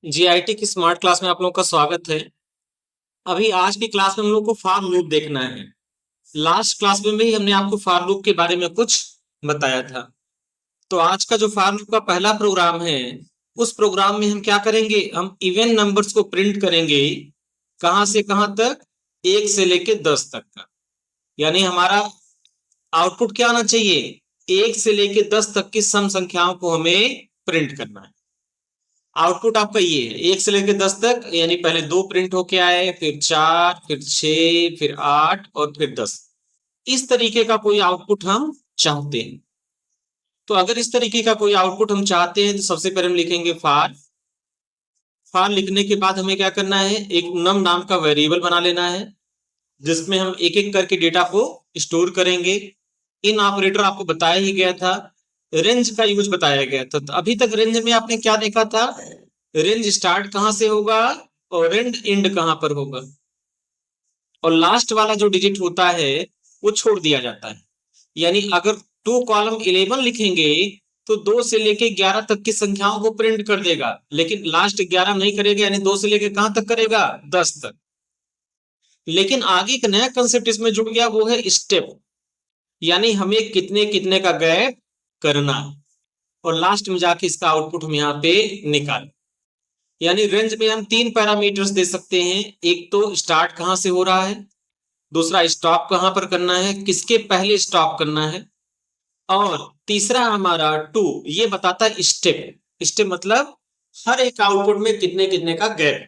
GIT की smart class में आप लोगों का स्वागत है। अभी आज की क्लास में हम लोग को फॉर लूप देखना है। लास्ट क्लास में भी हमने आपको फॉर लूप के बारे में कुछ बताया था। तो आज का जो फॉर लूप का पहला प्रोग्राम है, उस प्रोग्राम में हम क्या करेंगे, हम इवन नंबर्स को प्रिंट करेंगे। कहां से कहां तक? 1 से लेके 10 तक का। यानी हमारा आउटपुट क्या आना चाहिए? 1 से लेके 10 तक की सम संख्याओं को हमें प्रिंट करना है। आउटपुट आपका ये है 1 से लेकर 10 तक, यानी पहले 2 प्रिंट होके आए, फिर 4, फिर 6, फिर 8 और फिर 10। इस तरीके का कोई आउटपुट हम चाहते हैं। तो अगर इस तरीके का कोई आउटपुट हम चाहते हैं तो सबसे पहले हम लिखेंगे फॉर। फॉर लिखने के बाद हमें क्या करना है, एक नम नाम का वेरिएबल बना लेना है, जिसमें हम एक एक करके डेटा को स्टोर करेंगे। इन ऑपरेटर आपको बताया ही गया था, रेंज का यूज बताया गया था। तो अभी तक रेंज में आपने क्या देखा था? रेंज स्टार्ट कहां से होगा और रेंज एंड कहां पर होगा, और लास्ट वाला जो डिजिट होता है वो छोड़ दिया जाता है। यानी अगर 2 कॉलम 11 लिखेंगे तो 2 से लेके 11 तक की संख्याओं को प्रिंट कर देगा, लेकिन लास्ट 11 नहीं करेगा। यानी 2 से लेके कहां तक करेगा? 10 तक। लेकिन आगे एक नया कंसेप्ट इसमें जुड़ गया, वो है स्टेप। यानी हमें कितने कितने का गैप करना है, और लास्ट में जाके इसका आउटपुट हम यहाँ पे निकाल। यानी रेंज में हम 3 पैरामीटर्स दे सकते हैं। एक तो स्टार्ट कहां से हो रहा है, दूसरा स्टॉप कहां पर करना है, किसके पहले स्टॉप करना है, और तीसरा हमारा टू ये बताता है स्टेप। स्टेप मतलब हर एक आउटपुट में कितने कितने का गैप।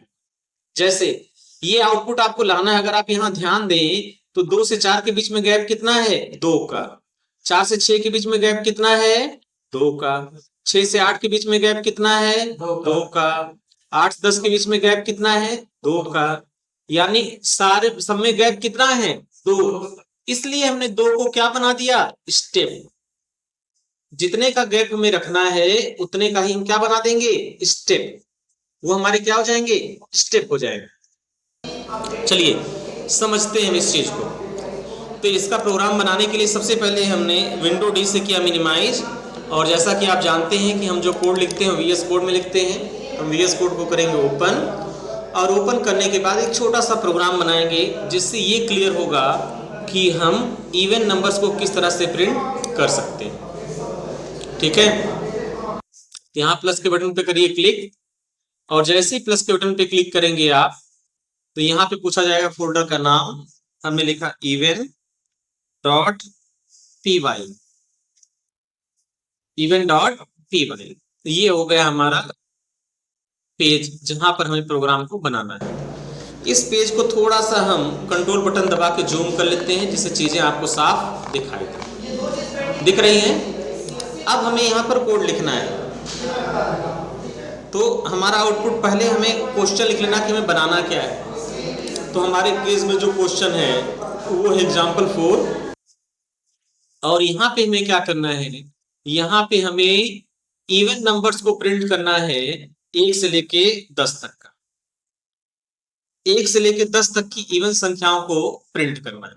जैसे ये आउटपुट आपको लाना है, अगर आप यहां ध्यान दें तो 2 से 4 के बीच में गैप कितना है? 2 का। 4 से 6 के बीच में गैप कितना है? 2 का। 6 से 8 के बीच में गैप कितना है? 2 का। 8 से 10 के बीच में गैप कितना है? 2 का। यानी सारे सब में गैप कितना है? 2। इसलिए हमने 2 को क्या बना दिया? स्टेप। जितने का गैप हमें रखना है उतने का ही हम क्या बना देंगे? स्टेप। वो हमारे क्या हो जाएंगे? स्टेप हो जाएगा। चलिए समझते हैं इस चीज को। तो इसका प्रोग्राम बनाने के लिए सबसे पहले हमने विंडो डी से किया मिनिमाइज, और जैसा कि आप जानते हैं कि हम जो कोड लिखते हैं वीएस कोड में लिखते हैं। हम वीएस कोड को करेंगे ओपन, और ओपन करने के बाद एक छोटा सा प्रोग्राम बनाएंगे जिससे ये क्लियर होगा कि हम इवन नंबर्स को किस तरह से प्रिंट कर सकते हैं। ठीक है, यहाँ प्लस के बटन पे करिए क्लिक, और जैसे ही प्लस के बटन पे क्लिक करेंगे आप, तो यहाँ पे पूछा जाएगा फोल्डर का नाम। हमने लिखा even dot P Y, even dot P Y. तो ये हो गया हमारा पेज जहां पर हमें प्रोग्राम को बनाना है। इस पेज को थोड़ा सा हम कंट्रोल बटन दबा के जूम कर लेते हैं, जिससे चीजें आपको साफ दिखाई दे। दिख रही हैं? अब हमें यहाँ पर कोड लिखना है। तो हमारा आउटपुट, पहले हमें क्वेश्चन लिख लेना कि हमें बनाना क्या है। तो हमारे केस में जो क्वेश्चन है वो है एग्जाम्पल 4, और यहाँ पे हमें क्या करना है, यहाँ पे हमें इवन नंबर्स को प्रिंट करना है 1 से लेके 10 तक का। 1 से लेके 10 तक की इवन संख्याओं को प्रिंट करना है।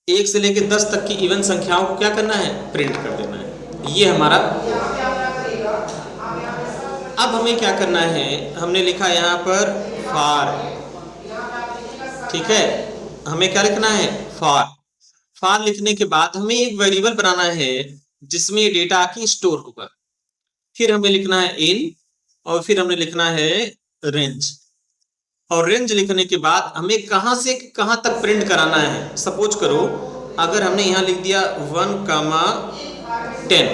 1 से लेके 10 तक की इवन संख्याओं को क्या करना है? प्रिंट कर देना है। ये हमारा। अब हमें क्या करना है, हमने लिखा यहाँ पर फॉर। ठीक है, हमें क्या लिखना है? फॉर। फॉर लिखने के बाद हमें एक वेरिएबल बनाना है जिसमें ये डेटा आके स्टोर होगा। फिर हमें लिखना है इन, और फिर हमें लिखना है रेंज। और रेंज लिखने के बाद हमें कहां से कहां तक प्रिंट कराना है। सपोज करो अगर हमने यहां लिख दिया 1,10,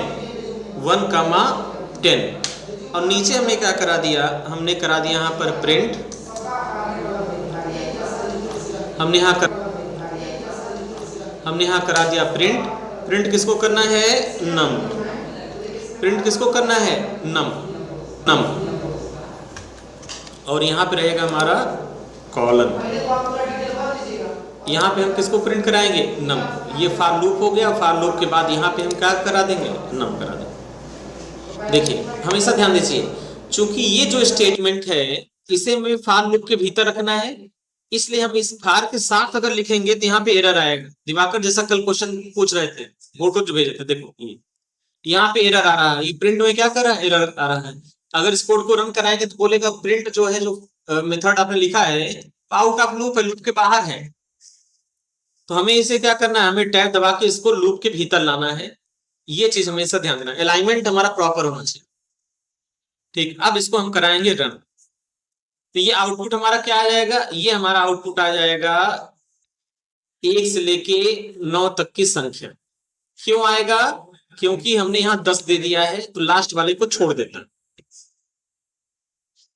1,10, और नीचे हमने क्या करा दिया, हमने करा दिया यहां पर प्रिंट। हमने यहां करा दिया प्रिंट। प्रिंट किसको करना है? नम। प्रिंट किसको करना है? नम। नम। और यहाँ पे रहेगा हमारा कॉलन। यहाँ पे हम किसको प्रिंट कराएंगे? नम। ये फॉर लूप हो गया। फॉर लूप के बाद यहाँ पे हम क्या करा देंगे? नम करा देंगे। देखिए हमेशा ध्यान दीजिए, चूंकि ये जो स्टेटमेंट है इसे हमें फॉर लूप के भीतर रखना है, इसलिए हम इस फॉर के साथ अगर लिखेंगे तो यहाँ पे एरर आएगा। दिवाकर जैसा कल क्वेश्चन पूछ रहे थे, बोर्ड को जो भेजे थे, देखो ये यहाँ पे एरर आ रहा है। ये प्रिंट में क्या कर रहा है? एरर आ रहा है। अगर इस कोड को रन कराएंगे तो बोलेगा प्रिंट जो है, जो मेथड आपने लिखा है आउट ऑफ लूप है, लूप के बाहर है। तो हमें इसे क्या करना है, हमें टैब दबा के इसको लूप के भीतर लाना है। ये चीज हमेशा ध्यान देना, अलाइनमेंट हमारा प्रॉपर होना चाहिए। ठीक, अब इसको हम कराएंगे रन। तो ये आउटपुट हमारा क्या आ जाएगा, ये हमारा आउटपुट आ जाएगा 1 से लेके 9 तक की संख्या। क्यों आएगा, क्योंकि हमने यहाँ 10 दे दिया है तो लास्ट वाले को छोड़ देना।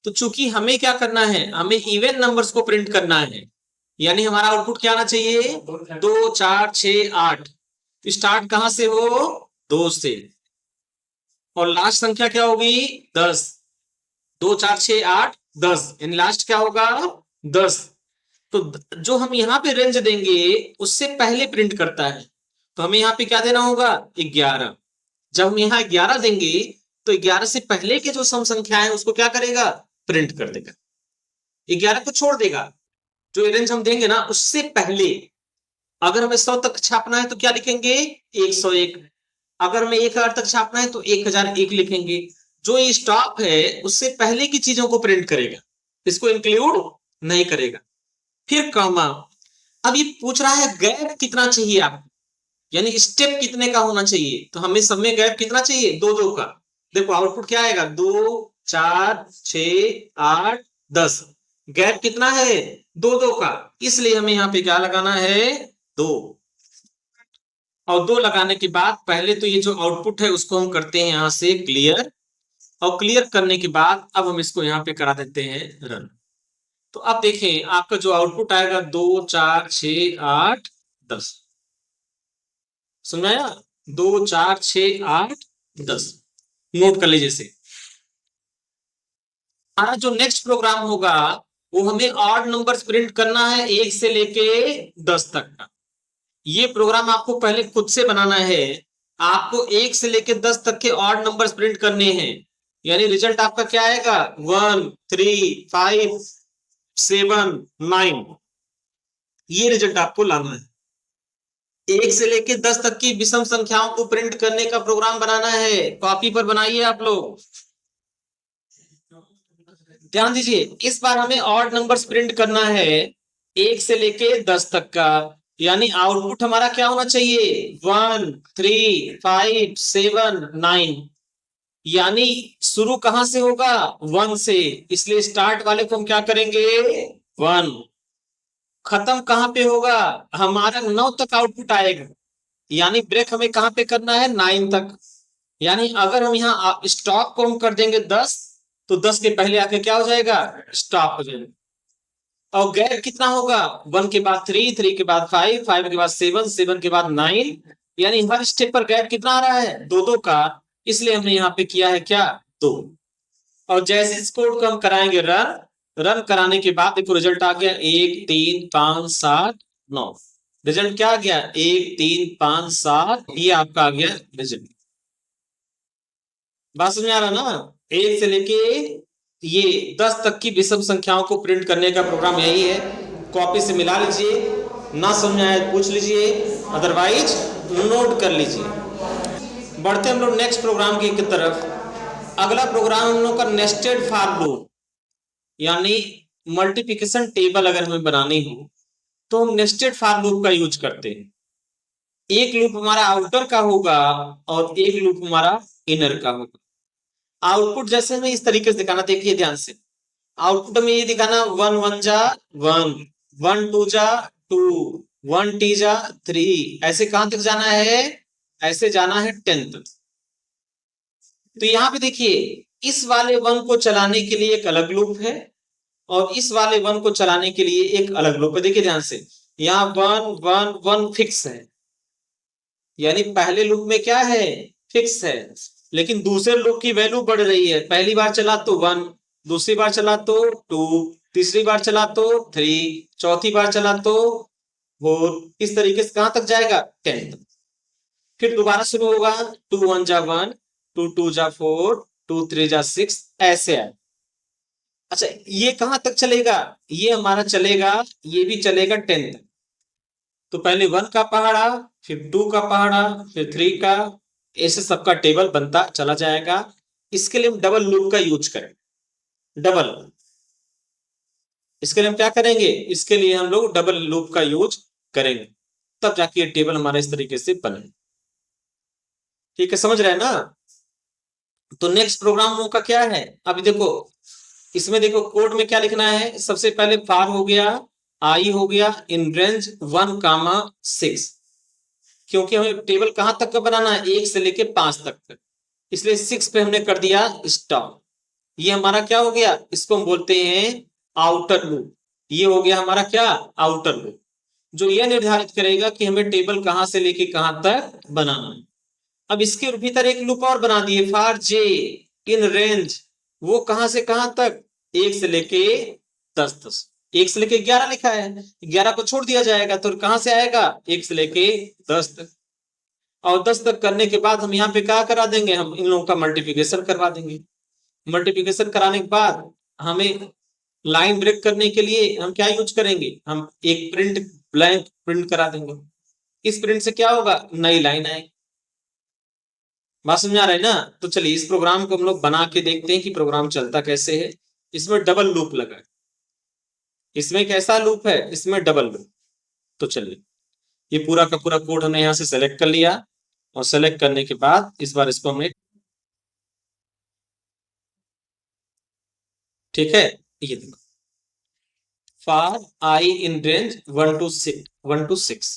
तो चूंकि हमें क्या करना है, हमें इवन नंबर्स को प्रिंट करना है, यानी हमारा आउटपुट क्या आना चाहिए, 2 4 6 8। स्टार्ट कहां से हो, 2 से, और लास्ट संख्या क्या होगी, 10। 2 4 6 8 10, यानी लास्ट क्या होगा, 10। तो जो हम यहाँ पे रेंज देंगे उससे पहले प्रिंट करता है, तो हमें यहाँ पे क्या देना होगा, 11। जब हम यहाँ 11 देंगे तो 11 से पहले के जो सम संख्या है उसको क्या करेगा, प्रिंट कर देगा, 11 को छोड़ देगा। जो रेंज हम देंगे ना उससे पहले, अगर हमें 100 तक छापना है तो क्या लिखेंगे, 101। अगर हमें 1000 तक छापना है तो 1001 लिखेंगे। जो ये स्टॉप है उससे पहले की चीजों को प्रिंट करेगा, इसको इंक्लूड नहीं करेगा। फिर कॉमा, अब ये पूछ रहा है गैप कितना चाहिए आपको, यानी स्टेप कितने का होना चाहिए, तो हमें सब में गैप कितना चाहिए, 2 2 का। देखो आउटपुट क्या आएगा, 2 4 6 8 10, गैप कितना है, 2 2 का, इसलिए हमें यहाँ पे क्या लगाना है, 2। और 2 लगाने के बाद पहले तो ये जो आउटपुट है उसको हम करते हैं यहां से क्लियर, और क्लियर करने के बाद अब हम इसको यहाँ पे करा देते हैं रन। तो अब देखें आपका जो आउटपुट आएगा 2 4 6 8 10, समझ में आया, 2 4 6 8 10, नोट कर लीजिए इसे। हमारा जो नेक्स्ट प्रोग्राम होगा वो हमें ऑड नंबर्स प्रिंट करना है 1 से लेके 10 तक का। ये प्रोग्राम आपको पहले खुद से बनाना है, आपको 1 से लेके 10 तक के ऑड नंबर्स प्रिंट करने हैं, यानी रिजल्ट आपका क्या आएगा, 1 3 5 7 9, ये रिजल्ट आपको लाना है। 1 से लेके 10 तक की विषम संख्याओं को प्रिंट करने का प्रोग्राम बनाना है, कॉपी पर बनाइए आप लोग, ध्यान दीजिए। इस बार हमें ऑड नंबर्स प्रिंट करना है 1 से लेके 10 तक का, यानी आउटपुट हमारा क्या होना चाहिए, 1 3 5 7 9, यानी शुरू कहां से होगा, 1 से, इसलिए स्टार्ट वाले को हम क्या करेंगे, 1। खत्म कहां पे होगा, हमारा 9 तक आउटपुट आएगा, यानी ब्रेक हमें कहां पे करना है, 9 तक। यानी अगर हम यहाँ स्टॉप को हम कर देंगे 10, तो 10 के पहले आके क्या हो जाएगा, स्टॉप हो जाएगा। और गैप कितना होगा, 1 के बाद 3 3 के बाद 5 5 के बाद 7 7 के बाद 9, यानी हर स्टेप पर गैप कितना आ रहा है, 2 2 का, इसलिए हमने यहाँ पे किया है क्या, 2। और जैसे इस कोड को हम कराएंगे रन, रन कराने के बाद देखो रिजल्ट आ गया 1 3 5 7 9, रिजल्ट क्या आ गया, 1 3 5 7, ये आपका आ गया रिजल्ट। बात समझ में आ रहा ना, 1 से लेके ये 10 तक की विषम संख्याओं को प्रिंट करने का प्रोग्राम यही है। कॉपी से मिला लीजिए, ना समझ में आए पूछ लीजिए, अदरवाइज नोट कर लीजिए। बढ़ते हम लोग नेक्स्ट प्रोग्राम की तरफ। अगला प्रोग्राम हम लोग का नेस्टेड फॉर लूप, यानी मल्टीप्लिकेशन टेबल अगर हमें बनानी हो तो हम नेस्टेड फॉर लूप का यूज करते हैं। एक लूप हमारा आउटर का होगा और एक लूप हमारा इनर का होगा। आउटपुट जैसे हमें इस तरीके से दिखाना, देखिए ध्यान से, आउटपुट में ये दिखाना 1 1 जा 1 1 2 जा 2 1 टी जा 3, ऐसे कहां तक जाना है, ऐसे जाना है 10 तक। तो यहाँ पे देखिए इस वाले 1 को चलाने के लिए एक अलग लूप है और इस वाले 1 को चलाने के लिए एक अलग लूप है। देखिए ध्यान से, यहाँ 1 1 1 फिक्स है, यानी पहले लूप में क्या है, फिक्स है, लेकिन दूसरे लूप की वैल्यू बढ़ रही है। पहली बार चला तो 1, दूसरी बार चला तो 2, तीसरी बार चला तो 3, चौथी बार चला तो 4, इस तरीके से कहां तक जाएगा, 10 तक। फिर दोबारा शुरू होगा 2 1 जा 1, 2 2 जा 4, 2 3 जा 6, ऐसे है। अच्छा ये कहां तक चलेगा, ये हमारा चलेगा, ये भी चलेगा 10 तक। तो पहले 1 का पहाड़ा, फिर 2 का पहाड़ा, फिर 3 का, ऐसे सबका टेबल बनता चला जाएगा। इसके लिए हम डबल लूप का यूज करें। डबल, इसके लिए हम क्या करेंगे, इसके लिए हम लोग डबल लूप का यूज करेंगे, तब जाके ये टेबल हमारा इस तरीके से बने। ठीक है, समझ रहे हैं ना। तो नेक्स्ट प्रोग्राम का क्या है, अभी देखो इसमें देखो कोड में क्या लिखना है। सबसे पहले फार हो गया, आई हो गया इन रेंज 1, क्योंकि हमें टेबल कहां तक का बनाना है, 1 से लेके 5 तक, इसलिए 6 पे हमने कर दिया स्टॉप। ये हमारा क्या हो गया, इसको हम बोलते हैं आउटर लूप। ये हो गया हमारा क्या, आउटर लूप, जो यह निर्धारित करेगा कि हमें टेबल कहां से लेके कहां तक बनाना है। अब इसके भीतर एक लूप और बना दिए, फॉर जे इन रेंज, वो कहां से कहां तक, 1 से लेके 10 1 से लेके 11 लिखा है, 11 को छोड़ दिया जाएगा तो कहां से आएगा, 1 से लेके 10 तक। और 10 तक करने के बाद हम यहाँ पे क्या करा देंगे, हम इन लोगों का मल्टीप्लिकेशन करवा देंगे। मल्टीप्लिकेशन कराने के बाद हमें लाइन ब्रेक करने के लिए हम क्या यूज करेंगे, हम एक प्रिंट ब्लैंक प्रिंट करा देंगे। इस प्रिंट से क्या होगा, नई लाइन आएगी। बात समझ आ रहा है ना। तो चलिए इस प्रोग्राम को हम लोग बना के देखते हैं कि प्रोग्राम चलता कैसे है। इसमें डबल लूप लगा है, इसमें कैसा लूप है, इसमें डबल लूप। तो चलिए ये पूरा का पूरा कोड हमने यहां से सेलेक्ट कर लिया, और सेलेक्ट करने के बाद इस बार इसको हमने, ठीक है, ये देखो for I in range 1 to 6,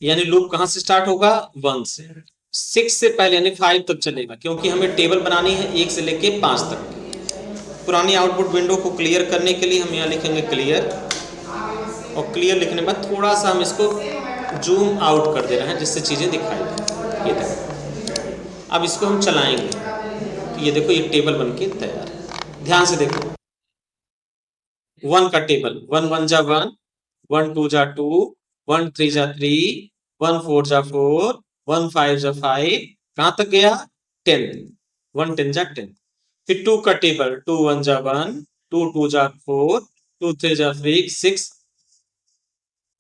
यानी लूप कहां से स्टार्ट होगा, 1 से, 6 से पहले यानी 5 तक चलेगा, क्योंकि हमें टेबल बनानी है 1 से लेके 5 तक। पुरानी आउटपुट विंडो को क्लियर करने के लिए हम यहाँ लिखेंगे क्लियर, और क्लियर लिखने के बाद थोड़ा सा हम इसको जूम आउट कर दे रहे हैं जिससे चीजें दिखाई दें। ये देखो अब इसको हम चलाएंगे तो ये देखो ये टेबल बनके तैयार है। ध्यान से देखो 1 का टेबल, 1 1 जा 1, 1 2 जा 2, 1 3 जा 3, 1 4 जा 4, 1 5 जा 5, कहां तक गया, 10, 1 10 जा 10। फिर 2 का टेबल, 2 1 जा 1, 2 2 जा 4, 2 3 जा 6,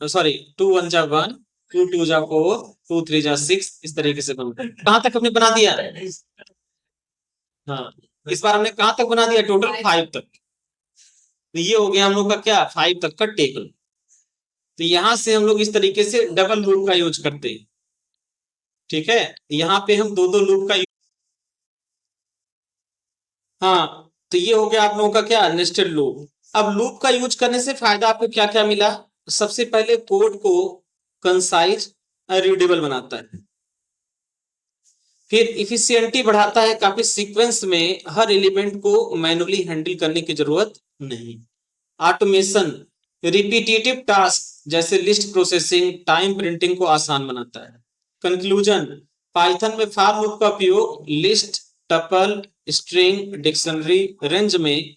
सॉरी 2 1 जा 1, 2 2 जा 4, 2 3 जा 6, इस तरीके से बनता है। कहां तक हमने बना दिया, हाँ इस बार हमने कहां तक बना दिया, टोटल 5 तक। तो ये हो गया हम लोग का क्या, 5 तक का टेबल। तो यहां से हम लोग इस तरीके से डबल लूप का यूज करते हैं। ठीक है, यहाँ पे हम दो दो लूप का, हाँ तो ये हो गया आप लोगों का क्या, नेस्टेड लूप। अब लूप का यूज करने से फायदा आपको क्या क्या मिला, सबसे पहले कोड को कंसाइज रीडेबल बनाता है, फिर इफिशियंटी बढ़ाता है, काफी सीक्वेंस में हर एलिमेंट को मैनुअली हैंडल करने की जरूरत नहीं। ऑटोमेशन, रिपीटेटिव टास्क जैसे लिस्ट प्रोसेसिंग, टाइम प्रिंटिंग को आसान बनाता है। कंक्लूजन, पाइथन में फॉर लूप का उपयोग list, tuple, string, dictionary, range में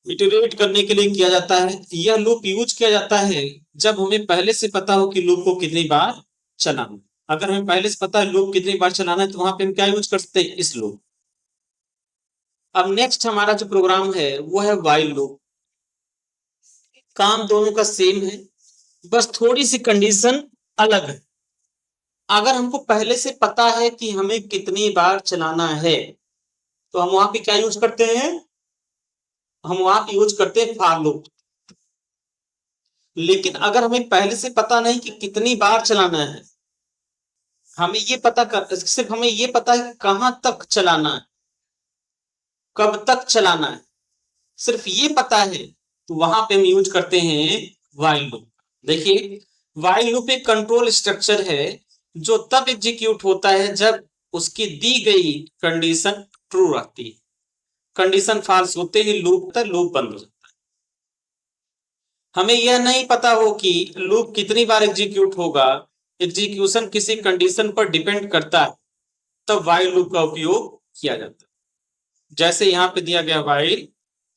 इटरेट करने के लिए किया जाता है। यह लूप यूज किया जाता है जब हमें पहले से पता हो कि लूप को कितनी बार चलाना। अगर हमें पहले से पता है लूप कितनी बार चलाना है तो वहां पे हम क्या यूज कर सकते हैं, इस लूप। अब नेक्स्ट हमारा जो प्रोग्राम है वो है व्हाइल लूप। काम दोनों का सेम है, बस थोड़ी सी कंडीशन अलग है। अगर हमको पहले से पता है कि हमें कितनी बार चलाना है तो हम वहां पे क्या यूज करते हैं, हम वहां पे यूज करते हैं फॉर लूप। लेकिन अगर हमें पहले से पता नहीं कि कितनी बार चलाना है, हमें ये पता कर, सिर्फ हमें ये पता है कि कहां तक चलाना है, कब तक चलाना है, सिर्फ ये पता है, तो वहां पे हम यूज करते हैं व्हाइल लूप। देखिए व्हाइल लूप एक कंट्रोल स्ट्रक्चर है जो तब एग्जीक्यूट होता है जब उसकी दी गई कंडीशन ट्रू रहती है। कंडीशन फॉल्स होते ही लूप बंद हो जाता है। हमें यह नहीं पता हो कि लूप कितनी बार एग्जीक्यूट होगा, एग्जीक्यूशन किसी कंडीशन पर डिपेंड करता है, तब व्हाइल लूप का उपयोग किया जाता है। जैसे यहाँ पे दिया गया व्हाइल,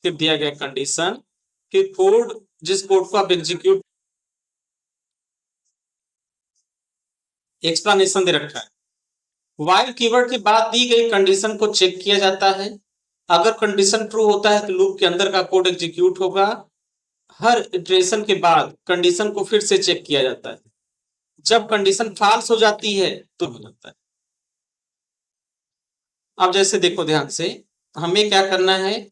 फिर दिया गया कंडीशन, फिर कोड, जिस कोड को आप एग्जीक्यूट, एक्सप्लेनेशन दे रखा है। व्हाइल कीवर्ड के बाद दी गई कंडीशन को चेक किया जाता है। अगर कंडीशन ट्रू होता है तो लूप के अंदर का कोड एग्जीक्यूट होगा। हर इटरेशन के बाद कंडीशन को फिर से चेक किया जाता है। जब कंडीशन फॉल्स हो जाती है तो हो जाता है। अब जैसे देखो ध्यान से, हमें क्या करना है,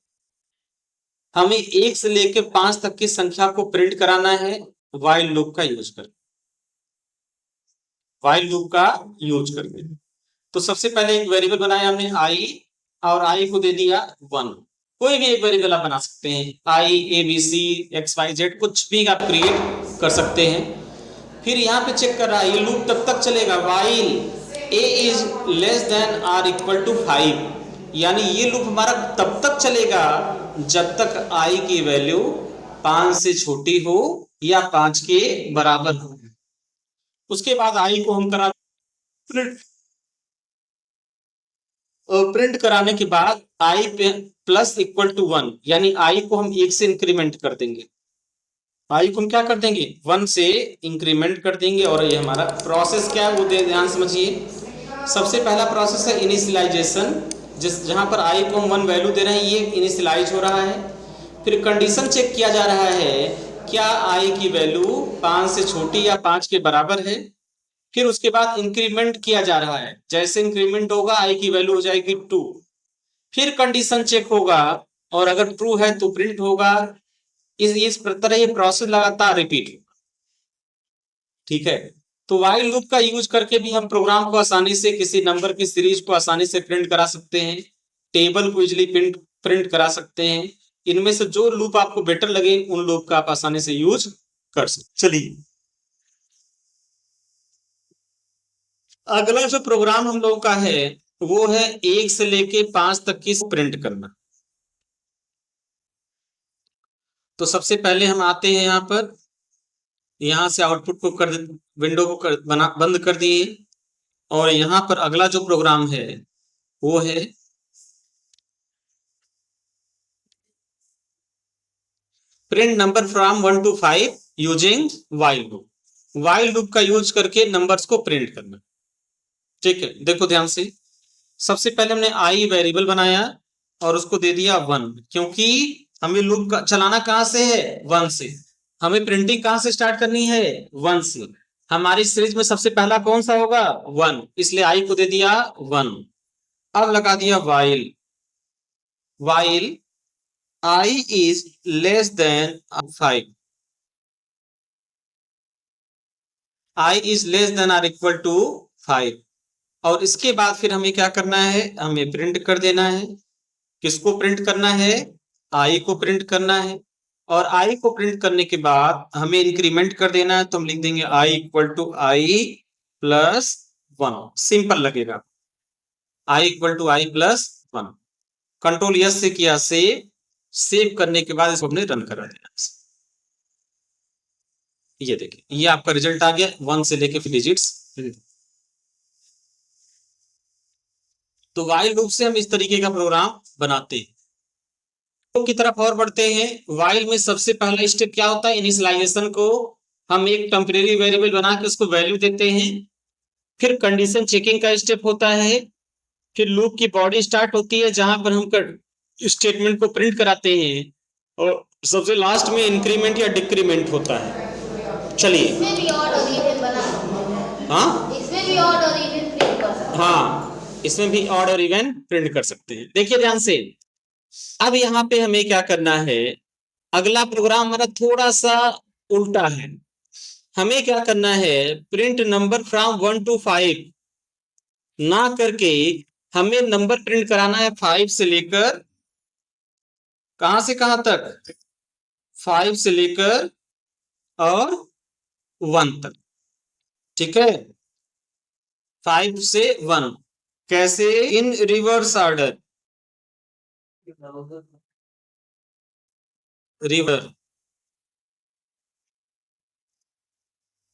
हमें 1 से लेकर 5 तक की संख्या को प्रिंट कराना है व्हाइल लूप का यूज करके, व्हाइल लूप का यूज करके। तो सबसे पहले एक वेरिएबल बनाया हमने आई, और आई को दे दिया 1। कोई भी एक वेरिएबल आप बना सकते हैं, आई, ए, बी, सी, एक्स, वाई, जेड, कुछ भी आप क्रिएट कर सकते हैं। फिर यहाँ पे चेक कर रहा है, ये लूप तब तक चलेगा while A is less than or equal to 5, यानी ये लूप हमारा तब तक चलेगा जब तक आई की वैल्यू 5 से छोटी हो या 5 के बराबर हो। उसके बाद आई को हम करा प्रिंट कराने के बाद आई प्लस इक्वल टू 1, यानी आई को हम 1 से इंक्रीमेंट कर देंगे, आई को हम क्या कर देंगे 1 से इंक्रीमेंट कर देंगे। और ये हमारा प्रोसेस क्या है वो ध्यान समझिए। सबसे पहला प्रोसेस है इनिशियलाइजेशन, जहां पर आई को हम 1 वैल्यू दे रहे हैं, ये इनिशियलाइज हो रहा है। फिर कंडीशन चेक किया जा रहा है, क्या आई की वैल्यू 5 से छोटी या 5 के बराबर है। फिर उसके बाद इंक्रीमेंट किया जा रहा है, जैसे इंक्रीमेंट होगा आई की वैल्यू हो जाएगी 2। फिर कंडीशन चेक होगा और अगर ट्रू है तो प्रिंट होगा। इस तरह ये प्रोसेस लगातार रिपीट, ठीक है। तो व्हाइल लूप का यूज करके भी हम प्रोग्राम को आसानी से, किसी नंबर की सीरीज को आसानी से प्रिंट करा सकते हैं, टेबल को इजिली प्रिंट करा सकते हैं। इनमें से जो लूप आपको बेटर लगे उन लूप का आप आसानी से यूज कर सकते। चलिए अगला जो प्रोग्राम हम लोगों का है वो है 1 से लेके 5 तक की प्रिंट करना। तो सबसे पहले हम आते हैं यहाँ पर, यहां से आउटपुट को कर विंडो को बंद कर दिए, और यहां पर अगला जो प्रोग्राम है वो है print number from 1 to 5 using while loop. While loop का यूज करके नंबर्स को प्रिंट करना, ठीक है। देखो ध्यान से, सबसे पहले हमने आई वेरिएबल बनाया और उसको दे दिया 1, क्योंकि हमें लूप चलाना कहां से है 1 से, हमें प्रिंटिंग कहां से स्टार्ट करनी है 1 से। हमारी सीरीज में सबसे पहला कौन सा होगा 1, इसलिए आई को दे दिया 1। अब लगा दिया while, while I is less than 5, I is less than or equal to 5। और इसके बाद फिर हमें क्या करना है, हमें प्रिंट कर देना है। किसको प्रिंट करना है, आई को प्रिंट करना है। और आई को प्रिंट करने के बाद हमें इंक्रीमेंट कर देना है, तो हम लिख देंगे i equal to i plus 1, simple लगेगा, i equal to i plus 1। Control S से किया सेव करने के बाद इसको हमने रन करा देना। ये देखिए ये आपका रिजल्ट आ गया 1 से लेके फिर डिजिट्स। तो व्हाइल लूप से हम इस तरीके का प्रोग्राम बनाते हैं। की तरफ और बढ़ते हैं। व्हाइल में सबसे पहला स्टेप क्या होता है, इनिशियलाइजेशन को हम एक टेम्परेरी वेरिएबल बना के उसको वैल्यू देते हैं। फिर कंडीशन चेकिंग का स्टेप होता है। फिर लूप की बॉडी स्टार्ट होती है जहां पर हम स्टेटमेंट को प्रिंट कराते हैं, और सबसे लास्ट में इंक्रीमेंट या डिक्रीमेंट होता है। चलिए इसमें भी ऑड और इवन बना, हाँ इसमें भी ऑड और इवन प्रिंट कर सकते हैं। हाँ इसमें भी ऑड और इवन प्रिंट कर सकते हैं। देखिए ध्यान से, अब यहाँ पे हमें क्या करना है, अगला प्रोग्राम हमारा थोड़ा सा उल्टा है। हमें क्या करना है, प्रिंट नंबर फ्रॉम 1 to 5 ना करके हमें नंबर प्रिंट कराना है 5 से लेकर, कहां से कहां तक, 5 से लेकर और 1 तक, ठीक है। 5 से 1 कैसे, in reverse order, river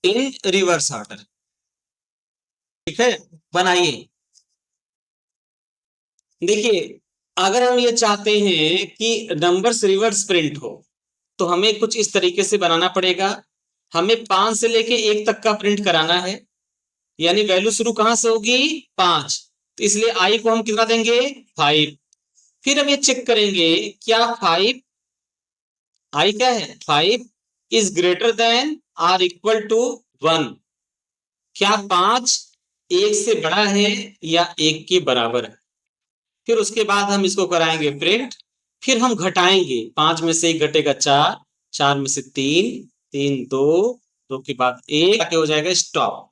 in reverse order, ठीक है। बनाइए, देखिए अगर हम ये चाहते हैं कि नंबर्स रिवर्स प्रिंट हो तो हमें कुछ इस तरीके से बनाना पड़ेगा। हमें 5 से लेके 1 तक का प्रिंट कराना है, यानी वैल्यू शुरू कहां से होगी 5, तो इसलिए आई को हम कितना देंगे 5। फिर हम ये चेक करेंगे क्या 5, आई क्या है 5 is greater than or equal to 1, क्या 5 1 से बड़ा है या 1 के बराबर है। फिर उसके बाद हम इसको कराएंगे प्रिंट, फिर हम घटाएंगे, 5 में से 1 घटेगा 4, 4 में से 3, 3 2, 2 के बाद 1 क्या हो जाएगा स्टॉप।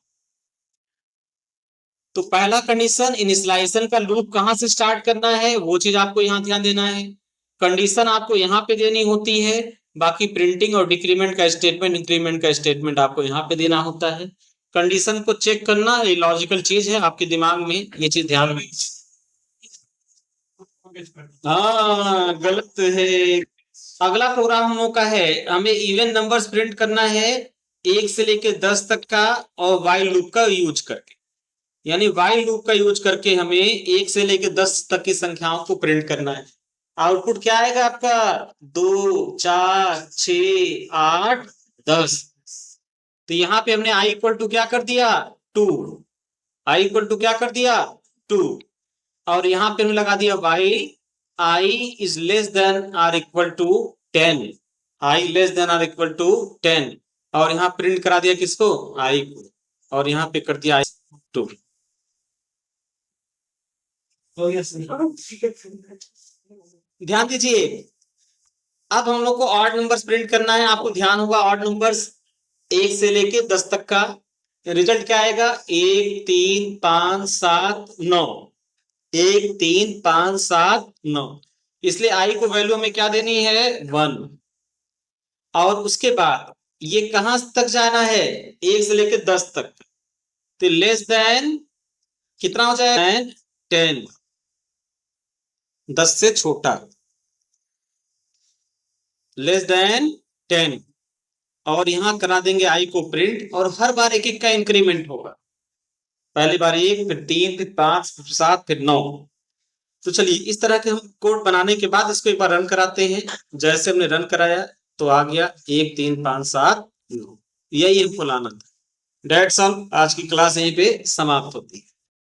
तो पहला कंडीशन इनिशियलाइजेशन का लूप कहां से स्टार्ट करना है वो चीज आपको यहाँ ध्यान देना है। कंडीशन आपको यहाँ पे देनी होती है, बाकी प्रिंटिंग और डिक्रीमेंट का स्टेटमेंट, इंक्रीमेंट का स्टेटमेंट आपको यहाँ पे देना होता है। कंडीशन को चेक करना ये लॉजिकल चीज है, आपके दिमाग में ये चीज ध्यान में। हाँ गलत है। अगला प्रोग्राम हम लोग का है, हमें इवन नंबर्स प्रिंट करना है 1 से लेके 10 तक का, और वाइल लूप का यूज करके, यानी वाइल लूप का यूज करके हमें 1 से लेके 10 तक की संख्याओं को प्रिंट करना है। आउटपुट क्या आएगा आपका 2 4 6 8 10। तो यहाँ पे हमने i इक्वल टू क्या कर दिया 2, i इक्वल टू क्या कर दिया 2, और यहाँ पे हमने लगा दिया y i is less than or equal to 10, i less than or equal to 10, और यहाँ प्रिंट करा दिया किसको i को, और यहाँ पे कर दिया i 2। ध्यान दीजिए, अब हम लोग को ऑड नंबर्स प्रिंट करना है। आपको ध्यान होगा ऑड नंबर्स 1 से लेके 10 तक का रिजल्ट क्या आएगा 1 3 5 7 9, 1 3 5 7 9, इसलिए आई को वैल्यू में क्या देनी है 1। और उसके बाद ये कहां तक जाना है 1 से लेके 10 तक, तो लेस देन कितना हो जाएगा 10, 10 से छोटा, लेस देन 10, और यहां करा देंगे आई को प्रिंट, और हर बार एक एक का इंक्रीमेंट होगा, पहली बार 1 फिर 3 फिर 5 फिर 7 फिर 9। तो चलिए इस तरह के हम कोड बनाने के बाद इसको एक बार रन कराते हैं। जैसे हमने रन कराया तो आ गया 1 3 5 7 9, यही हमको लाना था। डेट्स ऑल, आज की क्लास यहीं पे समाप्त होती है।